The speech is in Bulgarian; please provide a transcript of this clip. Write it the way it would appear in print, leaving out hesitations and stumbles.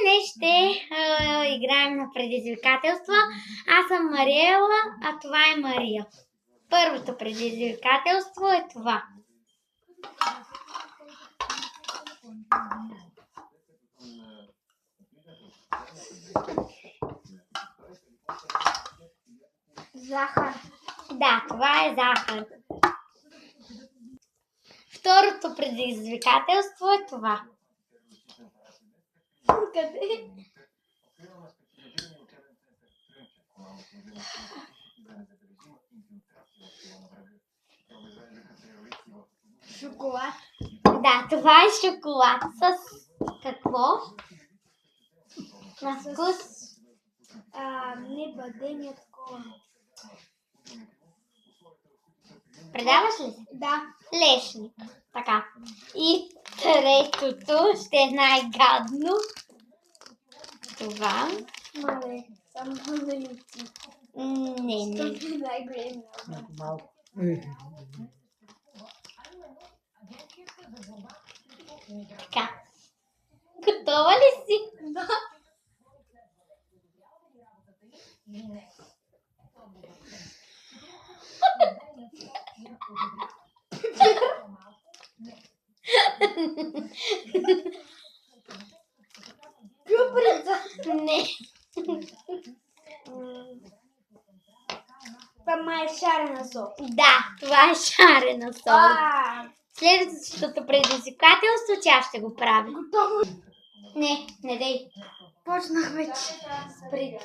Днес ще играем на предизвикателства. Аз съм Мариела, а това е Мария. Първото предизвикателство е това. Захар. Да, това е захар. Второто предизвикателство е това. Къде? Шоколад. Да, това е шоколад с какво? На вкус? Не бъдение такова. Предаваш ли се? Да. Лешник. Така. И третото ще е най-гадно. Това. Мале. Само малелици. Не. Най-големи. Малко. Така. Готова ли си? Да. Кюприца. Не. Това май е шарена сол. Да, това е шарена сол. Следващото предизвикателство тя ще го прави. Готово. Не дей. Почнах вече. Спри.